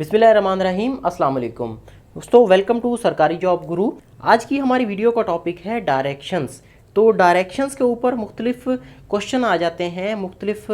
बिस्मिल्लाहिर्रहमानिर्रहीम, अस्सलाम वालेकुम दोस्तों, वेलकम टू सरकारी जॉब गुरु। आज की हमारी वीडियो का टॉपिक है डायरेक्शंस। तो डायरेक्शंस के ऊपर मुख्तलिफ क्वेश्चन आ जाते हैं, मुख्तलिफ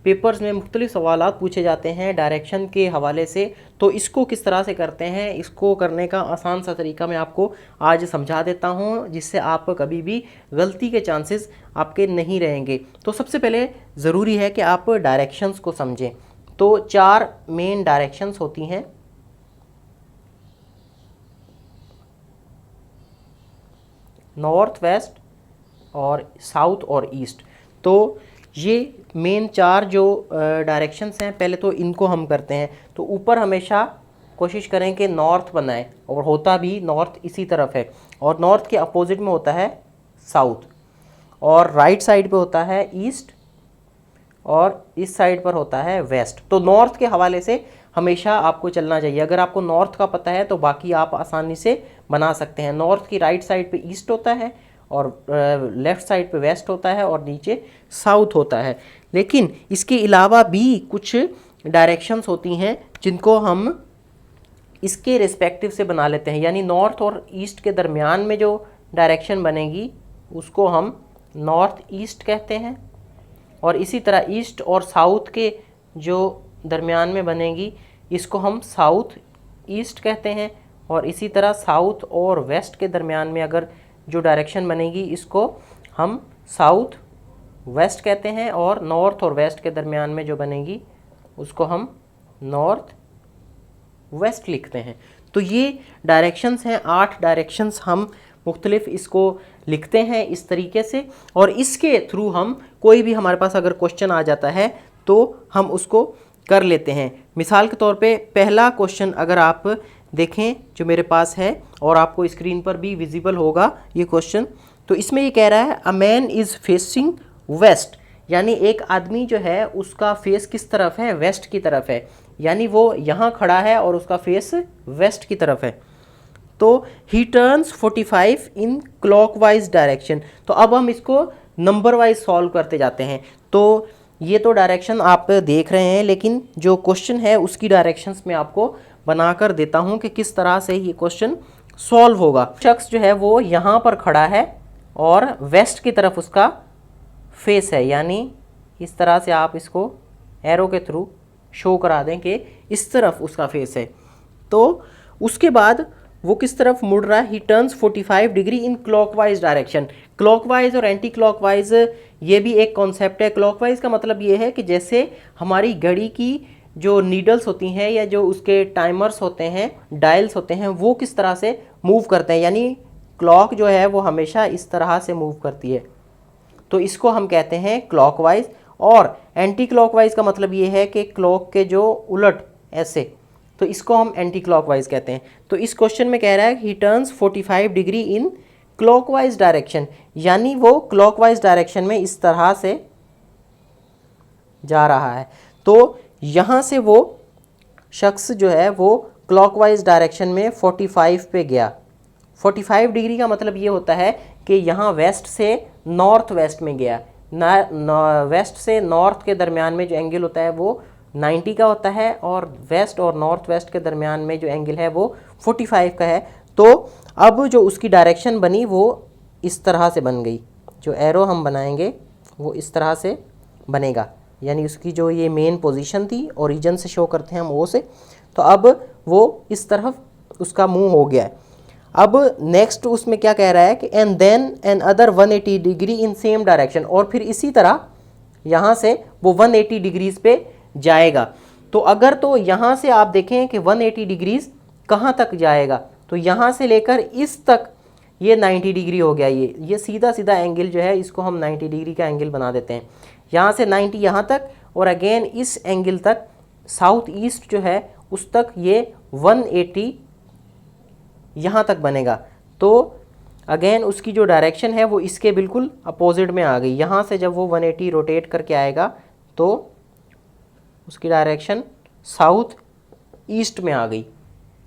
पेपर्स में मुख्तलिफ सवाल पूछे जाते हैं डायरेक्शन के हवाले से। तो इसको किस तरह से करते हैं, इसको करने का आसान सा तरीका मैं आपको आज समझा देता हूँ, जिससे आप कभी भी गलती के चांसेस आपके नहीं रहेंगे। तो सबसे पहले ज़रूरी है कि आप डायरेक्शंस को समझें। तो 4 मेन डायरेक्शंस होती हैं। नॉर्थ, वेस्ट और साउथ और ईस्ट। तो ये मेन 4 जो डायरेक्शंस हैं, पहले तो इनको हम करते हैं। तो ऊपर हमेशा कोशिश करें कि नॉर्थ बनाएं, और होता भी नॉर्थ इसी तरफ है, और नॉर्थ के अपोजिट में होता है साउथ, और राइट साइड पे होता है ईस्ट, और इस साइड पर होता है वेस्ट। तो नॉर्थ के हवाले से हमेशा आपको चलना चाहिए। अगर आपको नॉर्थ का पता है तो बाकी आप आसानी से बना सकते हैं। नॉर्थ की राइट साइड पे ईस्ट होता है, और लेफ़्ट साइड पे वेस्ट होता है, और नीचे साउथ होता है। लेकिन इसके अलावा भी कुछ डायरेक्शंस होती हैं जिनको हम इसके रिस्पेक्टिव से बना लेते हैं। यानी नॉर्थ और ईस्ट के दरमियान में जो डायरेक्शन बनेगी उसको हम नॉर्थ ईस्ट कहते हैं, और इसी तरह ईस्ट और साउथ के जो दरमियान में बनेगी इसको हम साउथ ईस्ट कहते हैं, और इसी तरह साउथ और वेस्ट के दरमियान में अगर जो डायरेक्शन बनेगी इसको हम साउथ वेस्ट कहते हैं, और नॉर्थ और वेस्ट के दरमियान में जो बनेगी उसको हम नॉर्थ वेस्ट लिखते हैं। तो ये डायरेक्शंस हैं, 8 डायरेक्शंस हम मुख्तलिफ इसको लिखते हैं इस तरीके से, और इसके थ्रू हम कोई भी हमारे पास अगर क्वेश्चन आ जाता है तो हम उसको कर लेते हैं। मिसाल के तौर पे पहला क्वेश्चन अगर आप देखें जो मेरे पास है, और आपको स्क्रीन पर भी विजिबल होगा ये क्वेश्चन। तो इसमें ये कह रहा है a man is facing west, यानी एक आदमी जो है उसका फेस किस तरफ है, वेस्ट की तरफ है। यानी वो यहाँ खड़ा है और उसका फेस वेस्ट की तरफ है। तो ही टर्न्स 45 इन क्लॉकवाइज डायरेक्शन। तो अब हम इसको नंबर वाइज सॉल्व करते जाते हैं। तो ये तो डायरेक्शन आप देख रहे हैं, लेकिन जो क्वेश्चन है उसकी डायरेक्शंस में आपको बनाकर देता हूँ कि किस तरह से ये क्वेश्चन सॉल्व होगा। शख्स जो है वो यहाँ पर खड़ा है और वेस्ट की तरफ उसका फेस है, यानी इस तरह से आप इसको एरो के थ्रू शो करा दें कि इस तरफ उसका फेस है। तो उसके बाद वो किस तरफ मुड़ रहा है, ही turns 45 degree in clockwise direction. Clockwise और एंटी क्लॉकवाइज ये भी एक कॉन्सेप्ट है। क्लॉकवाइज का मतलब ये है कि जैसे हमारी घड़ी की जो नीडल्स होती हैं या जो उसके टाइमर्स होते हैं, डायल्स होते हैं, वो किस तरह से मूव करते हैं, यानी क्लॉक जो है वो हमेशा इस तरह से मूव करती है। तो इसको हम कहते हैं क्लॉकवाइज। और एंटी क्लॉकवाइज का मतलब ये है कि क्लॉक के जो उलट ऐसे, तो इसको हम एंटी क्लॉकवाइज कहते हैं। तो इस क्वेश्चन में कह रहा है ही turns 45 degree in clockwise direction, यानी वो क्लॉकवाइज डायरेक्शन में इस तरह से जा रहा है। तो यहाँ से वो शख्स जो है वो क्लॉकवाइज डायरेक्शन में 45 पे गया। 45 डिग्री का मतलब ये होता है कि यहाँ वेस्ट से नॉर्थ वेस्ट में गया। वेस्ट से नॉर्थ के दरमियान में जो एंगल होता है वो 90 का होता है, और वेस्ट और नॉर्थ वेस्ट के दरमियान में जो एंगल है वो 45 का है। तो अब जो उसकी डायरेक्शन बनी वो इस तरह से बन गई। जो एरो हम बनाएंगे वो इस तरह से बनेगा, यानी उसकी जो ये मेन पोजीशन थी, ओरिजिन से शो करते हैं हम ओ से। तो अब वो इस तरफ उसका मुंह हो गया है। अब नेक्स्ट उसमें क्या कह रहा है कि and then another 180 degree in same direction, और फिर इसी तरह यहाँ से वो 180 डिग्रीज पे जाएगा। तो अगर तो यहाँ से आप देखें कि 180 डिग्रीज कहाँ तक जाएगा, तो यहाँ से लेकर इस तक ये 90 डिग्री हो गया। ये सीधा सीधा एंगल जो है इसको हम 90 डिग्री का एंगल बना देते हैं। यहाँ से 90 यहाँ तक, और अगेन इस एंगल तक साउथ ईस्ट जो है उस तक ये 180 यहाँ तक बनेगा। तो अगेन उसकी जो डायरेक्शन है वो इसके बिल्कुल अपोजिट में आ गई। यहाँ से जब वो 180 रोटेट करके आएगा तो उसकी डायरेक्शन साउथ ईस्ट में आ गई।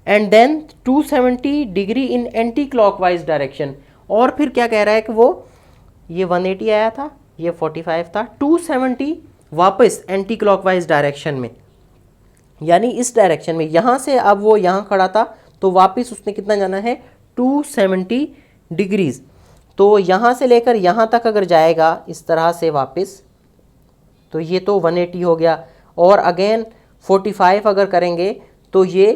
And then 270 degree in anticlockwise direction, और फिर क्या कह रहा है कि वो ये 180 आया था, ये 45 था, 270 वापस एंटी क्लॉकवाइज डायरेक्शन में। यानी इस डायरेक्शन में, यहाँ से अब वो यहाँ खड़ा था तो वापस उसने कितना जाना है 270 डिग्रीज। तो यहाँ से लेकर यहाँ तक अगर जाएगा इस तरह से वापस, तो ये तो 180 हो गया। और अगेन 45 अगर करेंगे तो ये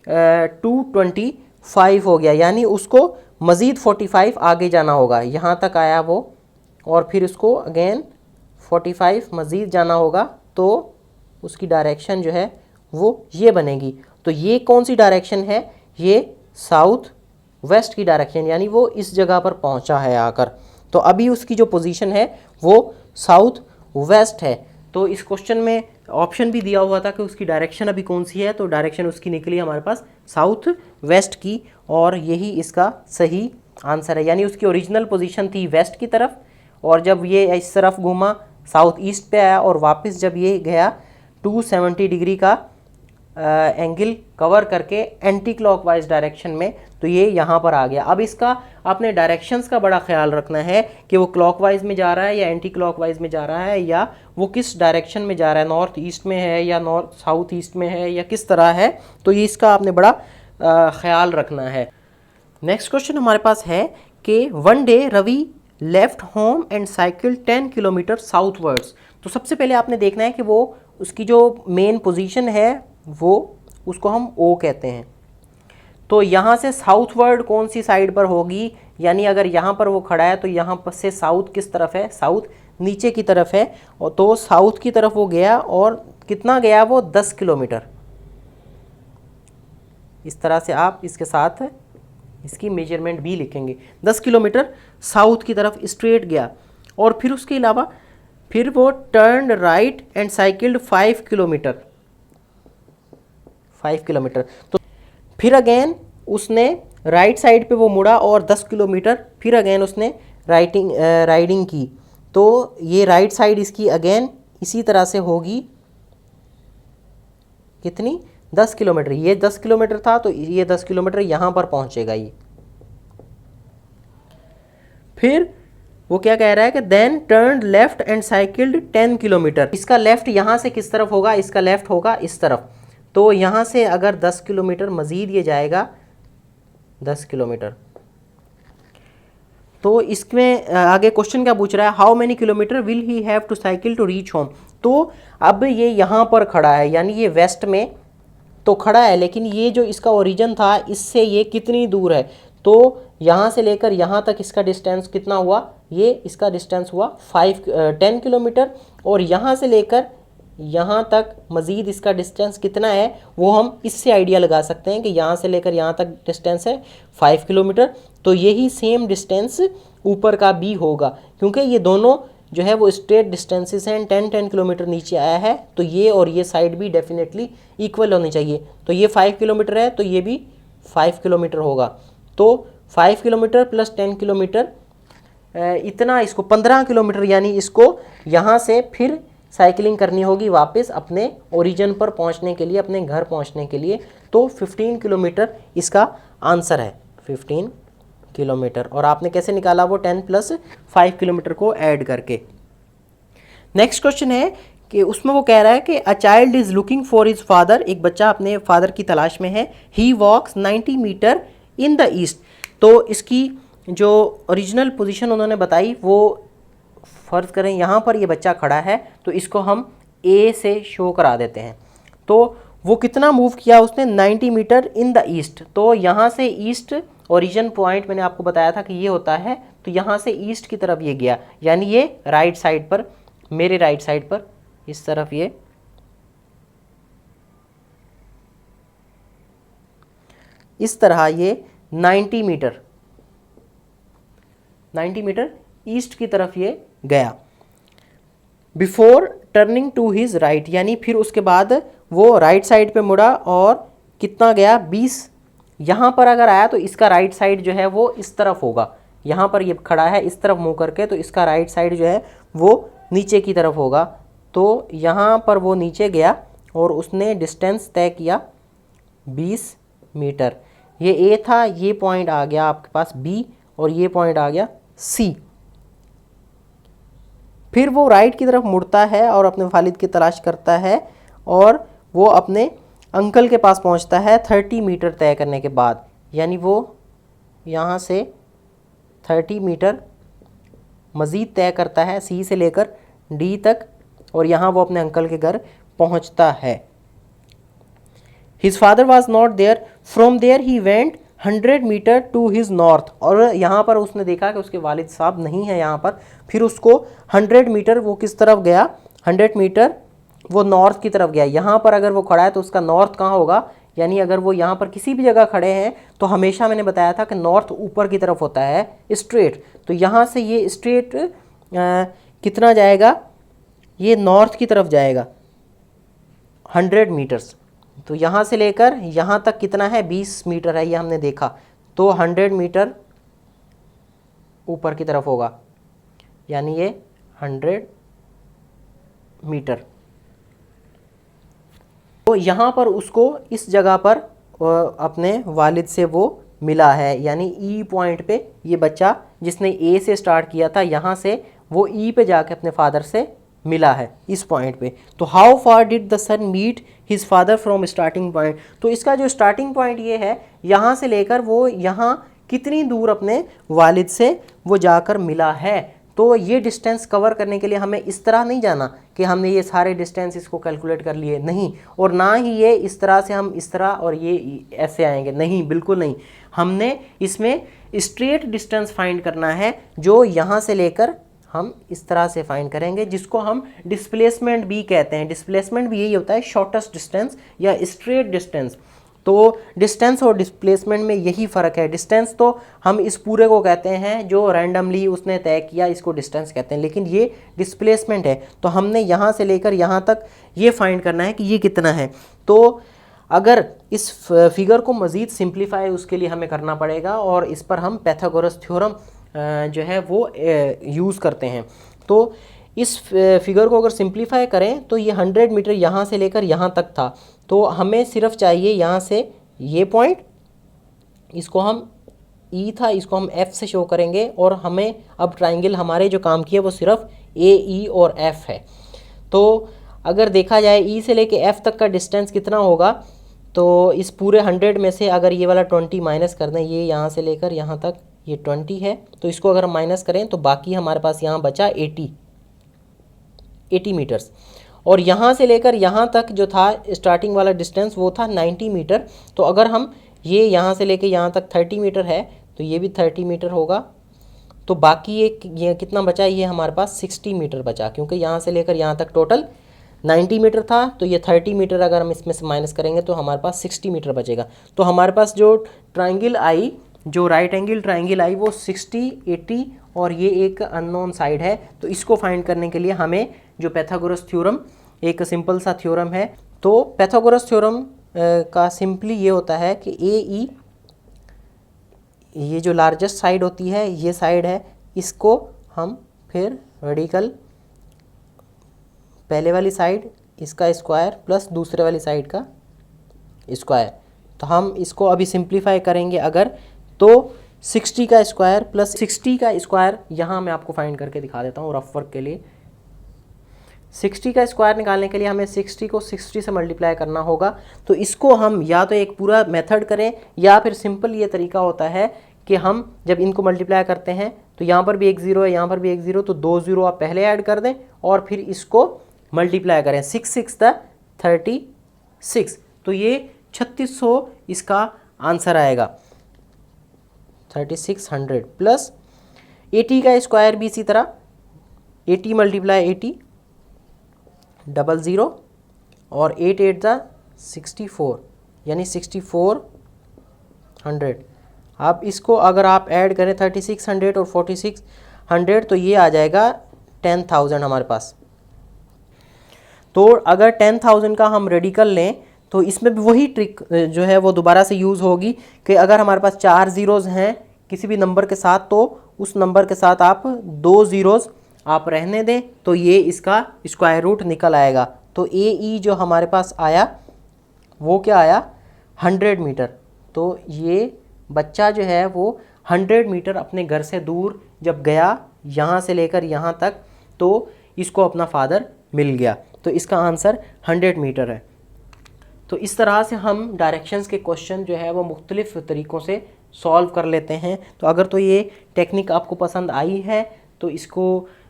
225 हो गया, यानी उसको मज़ीद 45 आगे जाना होगा। यहाँ तक आया वो, और फिर उसको अगेन 45 मज़ीद जाना होगा, तो उसकी डायरेक्शन जो है वो ये बनेगी। तो ये कौन सी डायरेक्शन है, ये साउथ वेस्ट की डायरेक्शन, यानी वो इस जगह पर पहुंचा है आकर। तो अभी उसकी जो पोजीशन है वो साउथ वेस्ट है। तो इस क्वेश्चन में ऑप्शन भी दिया हुआ था कि उसकी डायरेक्शन अभी कौन सी है, तो डायरेक्शन उसकी निकली हमारे पास साउथ वेस्ट की, और यही इसका सही आंसर है। यानी उसकी ओरिजिनल पोजीशन थी वेस्ट की तरफ, और जब ये इस तरफ घूमा साउथ ईस्ट पे आया, और वापस जब ये गया 270 डिग्री का एंगल कवर करके एंटी क्लॉकवाइज डायरेक्शन में, तो ये यहाँ पर आ गया। अब इसका आपने डायरेक्शंस का बड़ा ख्याल रखना है कि वो क्लॉकवाइज में जा रहा है या एंटी क्लॉकवाइज में जा रहा है, या वो किस डायरेक्शन में जा रहा है, नॉर्थ ईस्ट में है या नॉर्थ साउथ ईस्ट में है या किस तरह है। तो ये इसका आपने बड़ा ख्याल रखना है। नेक्स्ट क्वेश्चन हमारे पास है कि one day Ravi left home and cycle 10 kilometre southwards. तो सबसे पहले आपने देखना है कि वो उसकी जो मेन पोजीशन है वो उसको हम ओ कहते हैं। तो यहाँ से साउथवर्ड कौन सी साइड पर होगी, यानी अगर यहाँ पर वो खड़ा है तो यहाँ पर से साउथ किस तरफ है, साउथ नीचे की तरफ है। और तो साउथ की तरफ वो गया, और कितना गया वो 10 किलोमीटर। इस तरह से आप इसके साथ इसकी मेजरमेंट भी लिखेंगे। 10 किलोमीटर साउथ की तरफ स्ट्रेट गया, और फिर उसके अलावा फिर वो turn right and cycled 5 kilometre. 5 kilometre. तो फिर अगेन उसने राइट साइड पे वो मुड़ा और 10 किलोमीटर फिर अगेन उसने राइडिंग की। तो ये राइट साइड इसकी अगेन इसी तरह से होगी, कितनी 10 किलोमीटर। ये 10 किलोमीटर था तो ये 10 किलोमीटर यहाँ पर पहुँचेगा ये। फिर वो क्या कह रहा है कि then turn left and cycled 10 kilometre. इसका लेफ्ट यहाँ से किस तरफ होगा, इसका लेफ्ट होगा इस तरफ। तो यहाँ से अगर 10 किलोमीटर मज़ीद ये जाएगा 10 किलोमीटर। तो इसमें आगे क्वेश्चन क्या पूछ रहा है, how many kilometre will he have to cycle to reach home. तो अब ये यहाँ पर खड़ा है, यानी ये वेस्ट में तो खड़ा है, लेकिन ये जो इसका ओरिजिन था इससे ये कितनी दूर है। तो यहाँ से लेकर यहाँ तक इसका डिस्टेंस कितना हुआ, ये इसका डिस्टेंस हुआ 10 किलोमीटर। और यहाँ से लेकर यहाँ तक मज़ीद इसका डिस्टेंस कितना है वो हम इससे आइडिया लगा सकते हैं कि यहाँ से लेकर यहाँ तक डिस्टेंस है 5 किलोमीटर। तो यही सेम डिस्टेंस ऊपर का भी होगा, क्योंकि ये दोनों जो है वो स्ट्रेट डिस्टेंसेस हैं। 10 किलोमीटर नीचे आया है, तो ये और ये साइड भी डेफिनेटली इक्वल होनी चाहिए। तो ये 5 किलोमीटर है तो ये भी 5 किलोमीटर होगा। तो 5 किलोमीटर प्लस 10 किलोमीटर, इतना इसको 15 किलोमीटर, यानी इसको यहाँ से फिर साइकिलिंग करनी होगी वापस अपने ओरिजिन पर पहुँचने के लिए, अपने घर पहुँचने के लिए। तो 15 किलोमीटर इसका आंसर है, 15 किलोमीटर। और आपने कैसे निकाला वो 10 प्लस 5 किलोमीटर को ऐड करके। नेक्स्ट क्वेश्चन है कि उसमें वो कह रहा है कि a child is looking for his father. एक बच्चा अपने फादर की तलाश में है। ही वॉक्स 90 मीटर इन द ईस्ट। तो इसकी जो ओरिजिनल पोजीशन उन्होंने बताई वो फ़र्ज़ करें यहाँ पर ये बच्चा खड़ा है, तो इसको हम ए से शो करा देते हैं। तो वो कितना मूव किया उसने, 90 मीटर इन द ईस्ट। तो यहाँ से ईस्ट ओरिजिन पॉइंट मैंने आपको बताया था कि ये होता है, तो यहाँ से ईस्ट की तरफ ये गया, यानी ये राइट साइड पर, मेरे राइट साइड पर इस तरफ ये इस तरह ये 90 मीटर ईस्ट की तरफ ये गया। Before turning to his right, यानी फिर उसके बाद वो राइट साइड पे मुड़ा और कितना गया 20। यहाँ पर अगर आया तो इसका राइट साइड जो है वो इस तरफ होगा। यहाँ पर ये खड़ा है इस तरफ मुँह करके, तो इसका राइट साइड जो है वो नीचे की तरफ होगा। तो यहाँ पर वो नीचे गया और उसने डिस्टेंस तय किया 20 मीटर। ये ए था, ये पॉइंट आ गया आपके पास बी, और ये पॉइंट आ गया सी। फिर वो राइट की तरफ मुड़ता है और अपने वालिद की तलाश करता है, और वो अपने अंकल के पास पहुंचता है 30 मीटर तय करने के बाद, यानी वो यहाँ से 30 मीटर मज़ीद तय करता है सी से लेकर डी तक, और यहाँ वो अपने अंकल के घर पहुँचता है। His father was not there, from there he went 100 metre to his north, और यहाँ पर उसने देखा कि उसके वालिद साहब नहीं है यहाँ पर, फिर उसको 100 मीटर वो किस तरफ गया, 100 मीटर वो नॉर्थ की तरफ गया। यहाँ पर अगर वो खड़ा है तो उसका नॉर्थ कहाँ होगा, यानी अगर वो यहाँ पर किसी भी जगह खड़े हैं तो हमेशा मैंने बताया था कि नॉर्थ ऊपर की तरफ होता है स्ट्रेट, तो यहाँ से ये स्ट्रेट कितना जाएगा, ये नॉर्थ की तरफ जाएगा 100 मीटर्स। तो यहाँ से लेकर यहाँ तक कितना है, 20 मीटर है, ये हमने देखा, तो 100 मीटर ऊपर की तरफ होगा, यानी ये 100 मीटर। तो यहाँ पर उसको इस जगह पर अपने वालिद से वो मिला है, यानी ई पॉइंट पे ये बच्चा जिसने ए से स्टार्ट किया था, यहाँ से वो ई पे जाके अपने फादर से मिला है इस पॉइंट पे। तो how far did the son meet his father from starting point, तो इसका जो स्टार्टिंग पॉइंट ये है, यहाँ से लेकर वो यहाँ कितनी दूर अपने वालिद से वो जाकर मिला है। तो ये डिस्टेंस कवर करने के लिए हमें इस तरह नहीं जाना कि हमने ये सारे डिस्टेंस इसको कैलकुलेट कर लिए, नहीं, और ना ही ये इस तरह से हम इस तरह और ये ऐसे आएंगे, नहीं, बिल्कुल नहीं। हमने इसमें स्ट्रेट डिस्टेंस फाइंड करना है, जो यहाँ से लेकर हम इस तरह से फाइंड करेंगे, जिसको हम डिस्प्लेसमेंट भी कहते हैं। डिस्प्लेसमेंट भी यही होता है, शॉर्टेस्ट डिस्टेंस या स्ट्रेट डिस्टेंस। तो डिस्टेंस और डिस्प्लेसमेंट में यही फ़र्क है। डिस्टेंस तो हम इस पूरे को कहते हैं जो रैंडमली उसने तय किया, इसको डिस्टेंस कहते हैं, लेकिन ये डिस्प्लेसमेंट है। तो हमने यहाँ से लेकर यहाँ तक ये फाइंड करना है कि ये कितना है। तो अगर इस फिगर को मज़ीद सिंप्लीफाई उसके लिए हमें करना पड़ेगा, और इस पर हम पाइथागोरस थ्योरम जो है वो यूज़ करते हैं। तो इस फिगर को अगर सिंप्लीफाई करें तो ये 100 मीटर यहाँ से लेकर यहाँ तक था, तो हमें सिर्फ चाहिए यहाँ से ये पॉइंट, इसको हम ई था, इसको हम एफ से शो करेंगे, और हमें अब ट्राइंगल हमारे जो काम किए वो सिर्फ ए, ई और एफ है। तो अगर देखा जाए ई से लेके एफ तक का डिस्टेंस कितना होगा, तो इस पूरे 100 में से अगर ये वाला 20 माइनस कर दें, ये यहाँ से लेकर यहाँ तक ये 20 है, तो इसको अगर हम माइनस करें तो बाकी हमारे पास यहाँ बचा 80 मीटर्स, और यहाँ से लेकर यहाँ तक जो था स्टार्टिंग वाला डिस्टेंस वो था 90 मीटर। तो अगर हम ये यहाँ से लेकर यहाँ तक 30 मीटर है, तो ये भी 30 मीटर होगा, तो बाकी ये कितना बचा, ये हमारे पास 60 मीटर बचा, क्योंकि यहाँ से लेकर यहाँ तक टोटल 90 मीटर था, तो ये 30 मीटर अगर हम इसमें से माइनस करेंगे तो हमारे पास 60 मीटर बचेगा। तो हमारे पास जो ट्राइंगल आई, जो राइट एंगल ट्राइंगल आई, वो 60, 80 और ये एक अननोन साइड है। तो इसको फाइंड करने के लिए हमें जो पाइथागोरस थ्योरम, एक सिंपल सा थ्योरम है, तो पाइथागोरस थ्योरम का सिंपली ये होता है कि ए ई, ये जो लार्जेस्ट साइड होती है ये साइड है, इसको हम फिर रेडिकल पहले वाली साइड इसका स्क्वायर प्लस दूसरे वाली साइड का स्क्वायर, तो हम इसको अभी सिंप्लीफाई करेंगे अगर, तो 60 का स्क्वायर प्लस 60 का स्क्वायर, यहाँ मैं आपको फाइंड करके दिखा देता हूँ रफ वर्क के लिए। 60 का स्क्वायर निकालने के लिए हमें 60 को 60 से मल्टीप्लाई करना होगा। तो इसको हम या तो एक पूरा मेथड करें, या फिर सिंपल ये तरीका होता है कि हम जब इनको मल्टीप्लाई करते हैं तो यहाँ पर भी एक ज़ीरो है, यहाँ पर भी एक ज़ीरो, तो 2 ज़ीरो आप पहले ऐड कर दें और फिर इसको मल्टीप्लाई करें। 6 6 36, तो ये 3600 इसका आंसर आएगा। 3600 प्लस 80 का स्क्वायर भी इसी तरह, 80 मल्टीप्लाई 80 00 और 8 8 64, यानी 6400। आप इसको अगर आप ऐड करें 3600 और 4600 तो ये आ जाएगा 10,000 हमारे पास। तो अगर 10,000 का हम रेडिकल लें तो इसमें भी वही ट्रिक जो है वो दोबारा से यूज़ होगी कि अगर हमारे पास 4 ज़ीरोज़ हैं किसी भी नंबर के साथ, तो उस नंबर के साथ आप 2 ज़ीरोज़ आप रहने दें, तो ये इसका स्क्वायर रूट निकल आएगा। तो ए ई जो हमारे पास आया वो क्या आया, 100 मीटर। तो ये बच्चा जो है वो 100 मीटर अपने घर से दूर जब गया, यहाँ से लेकर यहाँ तक, तो इसको अपना फादर मिल गया। तो इसका आंसर 100 मीटर है। तो इस तरह से हम डायरेक्शंस के क्वेश्चन जो है वो मुख्तलिफ तरीक़ों से सॉल्व कर लेते हैं। तो अगर तो ये टेक्निक आपको पसंद आई है तो इसको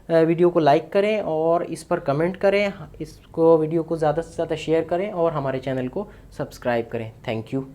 वीडियो को लाइक करें और इस पर कमेंट करें, इसको वीडियो को ज़्यादा से ज़्यादा शेयर करें और हमारे चैनल को सब्सक्राइब करें। Thank you.